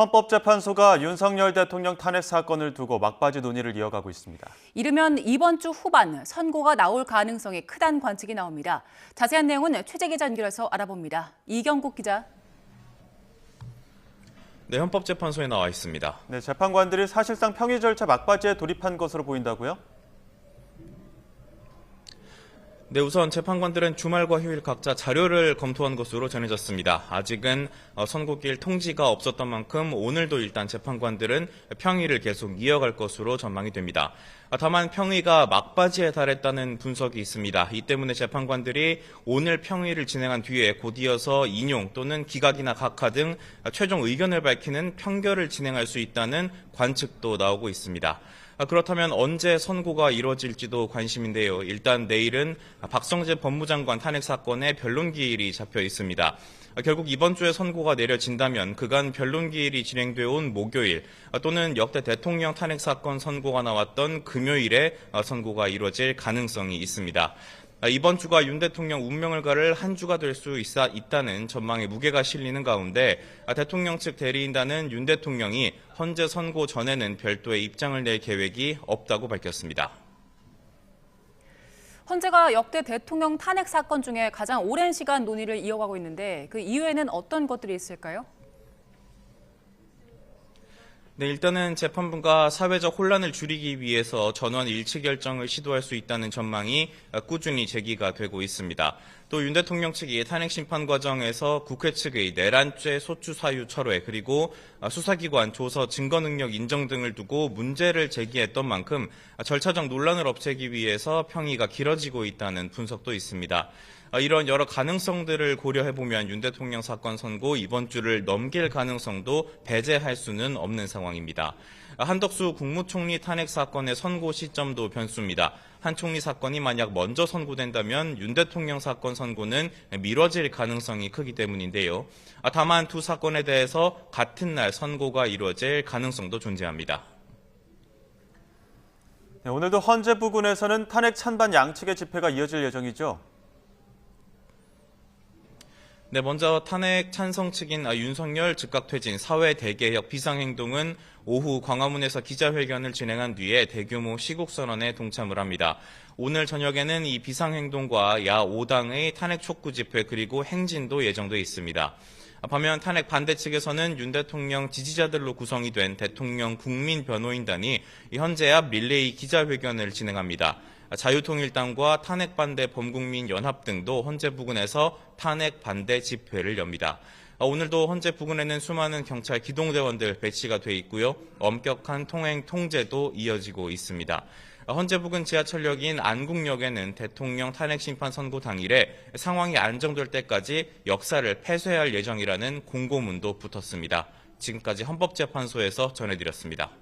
헌법재판소가 윤석열 대통령 탄핵 사건을 두고 막바지 논의를 이어가고 있습니다. 이르면 이번 주 후반 선고가 나올 가능성이 크다는 관측이 나옵니다. 자세한 내용은 최재 기자 연결해서 알아봅니다. 이경국 기자. 네, 헌법재판소에 나와 있습니다. 네, 재판관들이 사실상 평의 절차 막바지에 돌입한 것으로 보인다고요? 네, 우선 재판관들은 주말과 휴일 각자 자료를 검토한 것으로 전해졌습니다. 아직은 선고일 통지가 없었던 만큼 오늘도 일단 재판관들은 평의를 계속 이어갈 것으로 전망이 됩니다. 다만 평의가 막바지에 달했다는 분석이 있습니다. 이 때문에 재판관들이 오늘 평의를 진행한 뒤에 곧이어서 인용 또는 기각이나 각하 등 최종 의견을 밝히는 평결을 진행할 수 있다는 관측도 나오고 있습니다. 그렇다면 언제 선고가 이루어질지도 관심인데요. 일단 내일은 박성재 법무장관 탄핵 사건의 변론기일이 잡혀 있습니다. 결국 이번 주에 선고가 내려진다면 그간 변론기일이 진행되어 온 목요일 또는 역대 대통령 탄핵 사건 선고가 나왔던 금요일에 선고가 이루어질 가능성이 있습니다. 이번 주가 윤 대통령 운명을 가를 한 주가 될 수 있다는 전망에 무게가 실리는 가운데 대통령 측 대리인단은 윤 대통령이 헌재 선고 전에는 별도의 입장을 낼 계획이 없다고 밝혔습니다. 헌재가 역대 대통령 탄핵 사건 중에 가장 오랜 시간 논의를 이어가고 있는데 그 이유에는 어떤 것들이 있을까요? 네, 일단은 재판부가 사회적 혼란을 줄이기 위해서 전원 일치 결정을 시도할 수 있다는 전망이 꾸준히 제기가 되고 있습니다. 또 윤 대통령 측이 탄핵 심판 과정에서 국회 측의 내란죄 소추 사유 철회 그리고 수사기관 조서 증거 능력 인정 등을 두고 문제를 제기했던 만큼 절차적 논란을 없애기 위해서 평의가 길어지고 있다는 분석도 있습니다. 이런 여러 가능성들을 고려해보면 윤 대통령 사건 선고 이번 주를 넘길 가능성도 배제할 수는 없는 상황입니다. 한덕수 국무총리 탄핵 사건의 선고 시점도 변수입니다. 한 총리 사건이 만약 먼저 선고된다면 윤 대통령 사건 선고는 미뤄질 가능성이 크기 때문인데요. 다만 두 사건에 대해서 같은 날 선고가 이루어질 가능성도 존재합니다. 네, 오늘도 헌재 부근에서는 탄핵 찬반 양측의 집회가 이어질 예정이죠? 네, 먼저 탄핵 찬성 측인 윤석열 즉각 퇴진, 사회 대개혁 비상행동은 오후 광화문에서 기자회견을 진행한 뒤에 대규모 시국선언에 동참을 합니다. 오늘 저녁에는 이 비상행동과 야 5당의 탄핵 촉구 집회 그리고 행진도 예정돼 있습니다. 반면 탄핵 반대 측에서는 윤 대통령 지지자들로 구성이 된 대통령 국민변호인단이 현재 앞 릴레이 기자회견을 진행합니다. 자유통일당과 탄핵 반대 범국민연합 등도 헌재 부근에서 탄핵 반대 집회를 엽니다. 오늘도 헌재 부근에는 수많은 경찰 기동대원들 배치가 돼 있고요. 엄격한 통행 통제도 이어지고 있습니다. 헌재 부근 지하철역인 안국역에는 대통령 탄핵 심판 선고 당일에 상황이 안정될 때까지 역사를 폐쇄할 예정이라는 공고문도 붙었습니다. 지금까지 헌법재판소에서 전해드렸습니다.